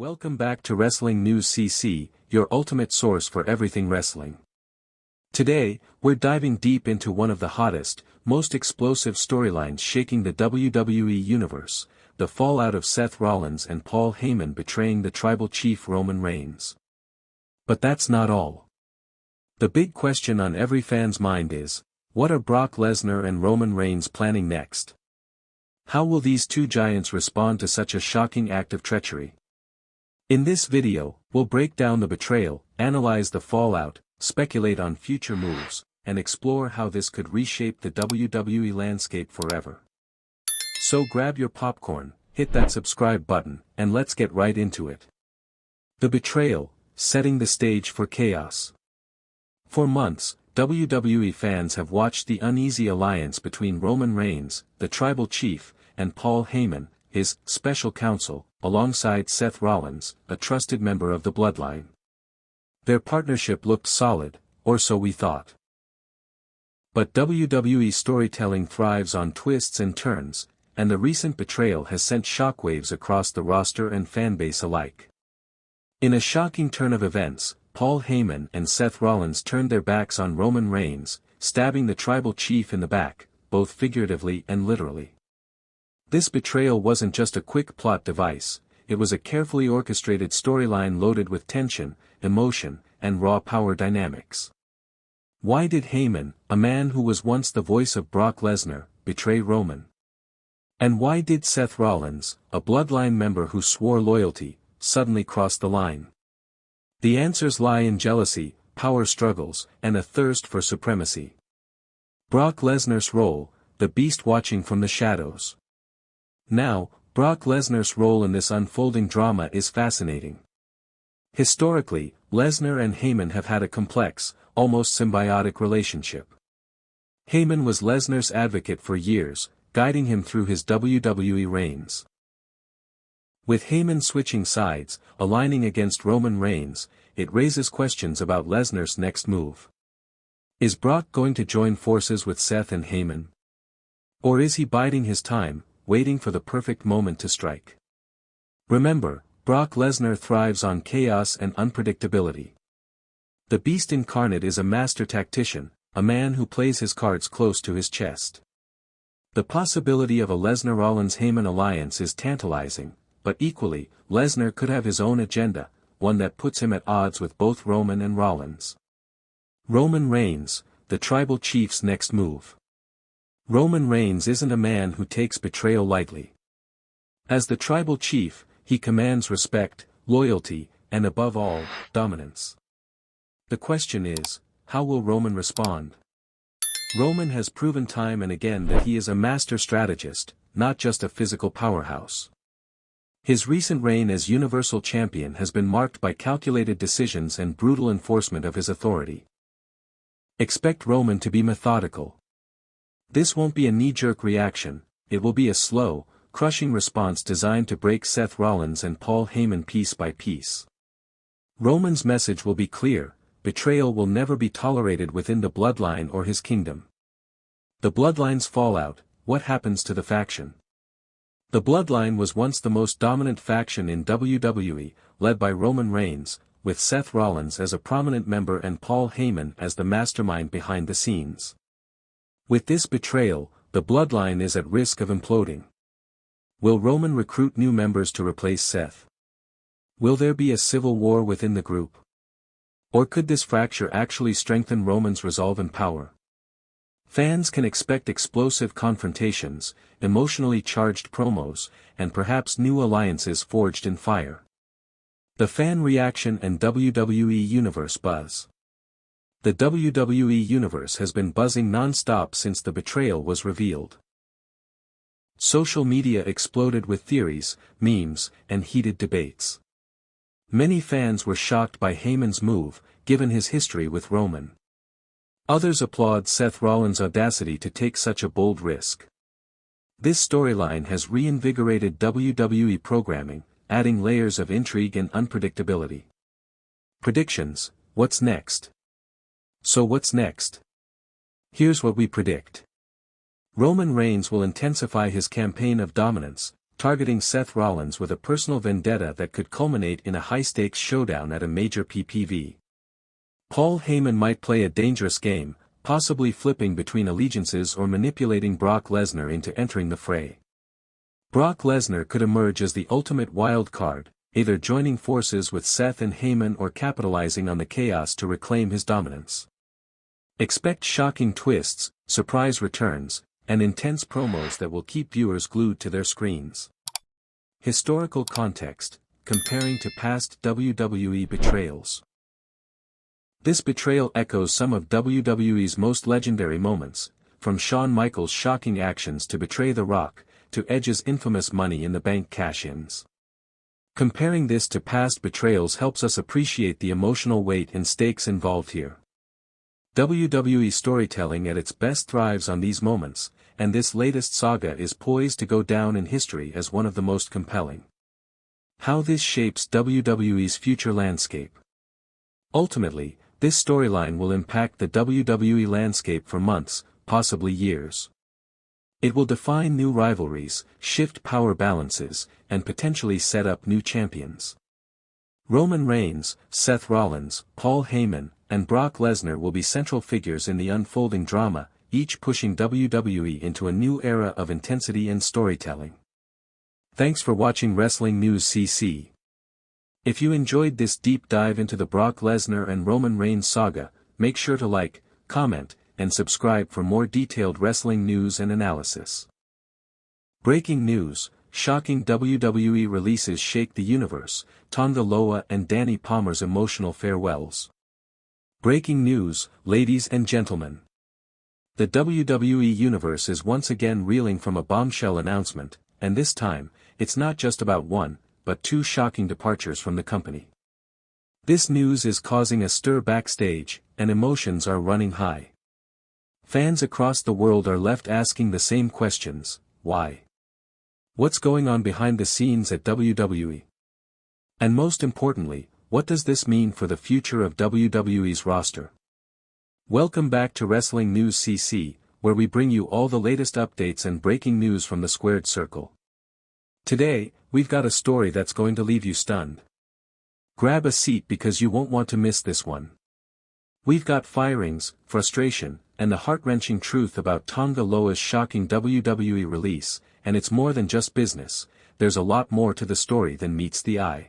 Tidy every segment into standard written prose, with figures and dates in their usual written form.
Welcome back to Wrestling News CC, your ultimate source for everything wrestling. Today, we're diving deep into one of the hottest, most explosive storylines shaking the WWE universe, the fallout of Seth Rollins and Paul Heyman betraying the tribal chief Roman Reigns. But that's not all. The big question on every fan's mind is, what are Brock Lesnar and Roman Reigns planning next? How will these two giants respond to such a shocking act of treachery? In this video, we'll break down the betrayal, analyze the fallout, speculate on future moves, and explore how this could reshape the WWE landscape forever. So grab your popcorn, hit that subscribe button, and let's get right into it. The betrayal, setting the stage for chaos. For months, WWE fans have watched the uneasy alliance between Roman Reigns, the tribal chief, and Paul Heyman, his special counsel, alongside Seth Rollins, a trusted member of the Bloodline. Their partnership looked solid, or so we thought. But WWE storytelling thrives on twists and turns, and the recent betrayal has sent shockwaves across the roster and fanbase alike. In a shocking turn of events, Paul Heyman and Seth Rollins turned their backs on Roman Reigns, stabbing the tribal chief in the back, both figuratively and literally. This betrayal wasn't just a quick plot device, it was a carefully orchestrated storyline loaded with tension, emotion, and raw power dynamics. Why did Heyman, a man who was once the voice of Brock Lesnar, betray Roman? And why did Seth Rollins, a Bloodline member who swore loyalty, suddenly cross the line? The answers lie in jealousy, power struggles, and a thirst for supremacy. Brock Lesnar's role, the beast watching from the shadows. Now, Brock Lesnar's role in this unfolding drama is fascinating. Historically, Lesnar and Heyman have had a complex, almost symbiotic relationship. Heyman was Lesnar's advocate for years, guiding him through his WWE reigns. With Heyman switching sides, aligning against Roman Reigns, it raises questions about Lesnar's next move. Is Brock going to join forces with Seth and Heyman? Or is he biding his time, waiting for the perfect moment to strike? Remember, Brock Lesnar thrives on chaos and unpredictability. The Beast incarnate is a master tactician, a man who plays his cards close to his chest. The possibility of a Lesnar-Rollins-Heyman alliance is tantalizing, but equally, Lesnar could have his own agenda, one that puts him at odds with both Roman and Rollins. Roman Reigns, the tribal chief's next move. Roman Reigns isn't a man who takes betrayal lightly. As the tribal chief, he commands respect, loyalty, and above all, dominance. The question is, how will Roman respond? Roman has proven time and again that he is a master strategist, not just a physical powerhouse. His recent reign as Universal Champion has been marked by calculated decisions and brutal enforcement of his authority. Expect Roman to be methodical. This won't be a knee-jerk reaction, it will be a slow, crushing response designed to break Seth Rollins and Paul Heyman piece by piece. Roman's message will be clear: betrayal will never be tolerated within the Bloodline or his kingdom. The Bloodline's fallout, what happens to the faction? The Bloodline was once the most dominant faction in WWE, led by Roman Reigns, with Seth Rollins as a prominent member and Paul Heyman as the mastermind behind the scenes. With this betrayal, the Bloodline is at risk of imploding. Will Roman recruit new members to replace Seth? Will there be a civil war within the group? Or could this fracture actually strengthen Roman's resolve and power? Fans can expect explosive confrontations, emotionally charged promos, and perhaps new alliances forged in fire. The fan reaction and WWE Universe buzz. The WWE Universe has been buzzing non-stop since the betrayal was revealed. Social media exploded with theories, memes, and heated debates. Many fans were shocked by Heyman's move, given his history with Roman. Others applaud Seth Rollins' audacity to take such a bold risk. This storyline has reinvigorated WWE programming, adding layers of intrigue and unpredictability. Predictions: what's next? So what's next? Here's what we predict. Roman Reigns will intensify his campaign of dominance, targeting Seth Rollins with a personal vendetta that could culminate in a high-stakes showdown at a major PPV. Paul Heyman might play a dangerous game, possibly flipping between allegiances or manipulating Brock Lesnar into entering the fray. Brock Lesnar could emerge as the ultimate wild card, either joining forces with Seth and Heyman or capitalizing on the chaos to reclaim his dominance. Expect shocking twists, surprise returns, and intense promos that will keep viewers glued to their screens. Historical context, comparing to past WWE betrayals. This betrayal echoes some of WWE's most legendary moments, from Shawn Michaels' shocking actions to betray The Rock, to Edge's infamous Money in the Bank cash-ins. Comparing this to past betrayals helps us appreciate the emotional weight and stakes involved here. WWE storytelling at its best thrives on these moments, and this latest saga is poised to go down in history as one of the most compelling. How this shapes WWE's future landscape. Ultimately, this storyline will impact the WWE landscape for months, possibly years. It will define new rivalries, shift power balances, and potentially set up new champions. Roman Reigns, Seth Rollins, Paul Heyman, and Brock Lesnar will be central figures in the unfolding drama, each pushing WWE into a new era of intensity and storytelling. Thanks for watching Wrestling News CC. If you enjoyed this deep dive into the Brock Lesnar and Roman Reigns saga, make sure to like, comment, and subscribe for more detailed wrestling news and analysis. Breaking news: shocking WWE releases shake the universe, Tanga Loa and Danny Palmer's emotional farewells. Breaking news, ladies and gentlemen. The WWE universe is once again reeling from a bombshell announcement, and this time, it's not just about one, but two shocking departures from the company. This news is causing a stir backstage, and emotions are running high. Fans across the world are left asking the same questions: why? What's going on behind the scenes at WWE? And most importantly, what does this mean for the future of WWE's roster? Welcome back to Wrestling News CC, where we bring you all the latest updates and breaking news from the squared circle. Today, we've got a story that's going to leave you stunned. Grab a seat because you won't want to miss this one. We've got firings, frustration, and the heart-wrenching truth about Tanga Loa's shocking WWE release, and it's more than just business, there's a lot more to the story than meets the eye.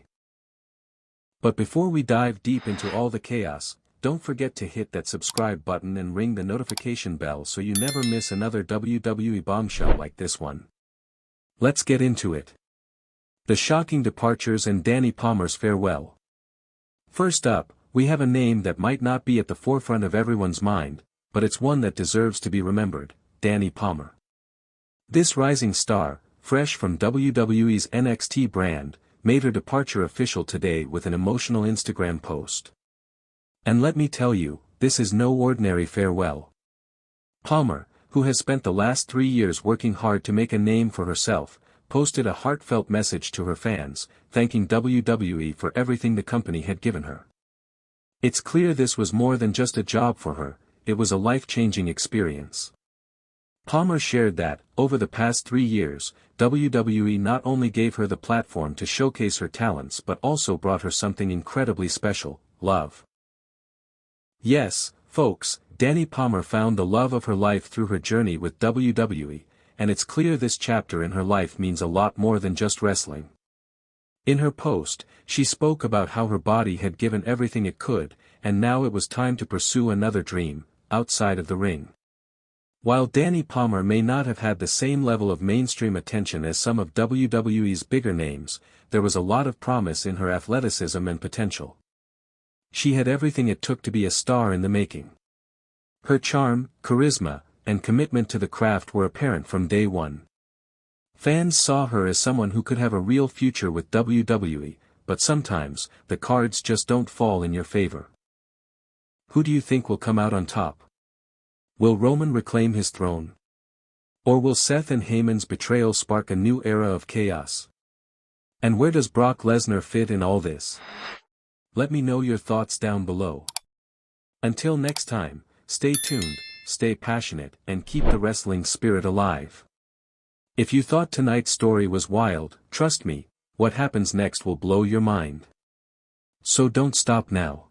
But before we dive deep into all the chaos, don't forget to hit that subscribe button and ring the notification bell so you never miss another WWE bombshell like this one. Let's get into it. The shocking departures and Danny Palmer's farewell. First up, we have a name that might not be at the forefront of everyone's mind, but it's one that deserves to be remembered: Danny Palmer. This rising star, fresh from WWE's NXT brand, made her departure official today with an emotional Instagram post. And let me tell you, this is no ordinary farewell. Palmer, who has spent the last 3 years working hard to make a name for herself, posted a heartfelt message to her fans, thanking WWE for everything the company had given her. It's clear this was more than just a job for her, it was a life-changing experience. Palmer shared that, over the past 3 years, WWE not only gave her the platform to showcase her talents but also brought her something incredibly special: love. Yes, folks, Danny Palmer found the love of her life through her journey with WWE, and it's clear this chapter in her life means a lot more than just wrestling. In her post, she spoke about how her body had given everything it could, and now it was time to pursue another dream, outside of the ring. While Danny Palmer may not have had the same level of mainstream attention as some of WWE's bigger names, there was a lot of promise in her athleticism and potential. She had everything it took to be a star in the making. Her charm, charisma, and commitment to the craft were apparent from day one. Fans saw her as someone who could have a real future with WWE, but sometimes, the cards just don't fall in your favor. Who do you think will come out on top? Will Roman reclaim his throne? Or will Seth and Heyman's betrayal spark a new era of chaos? And where does Brock Lesnar fit in all this? Let me know your thoughts down below. Until next time, stay tuned, stay passionate, and keep the wrestling spirit alive. If you thought tonight's story was wild, trust me, what happens next will blow your mind. So don't stop now.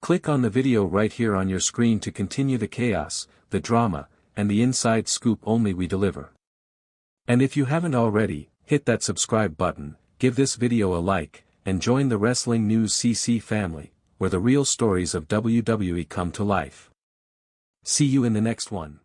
Click on the video right here on your screen to continue the chaos, the drama, and the inside scoop only we deliver. And if you haven't already, hit that subscribe button, give this video a like, and join the Wrestling News CC family, where the real stories of WWE come to life. See you in the next one.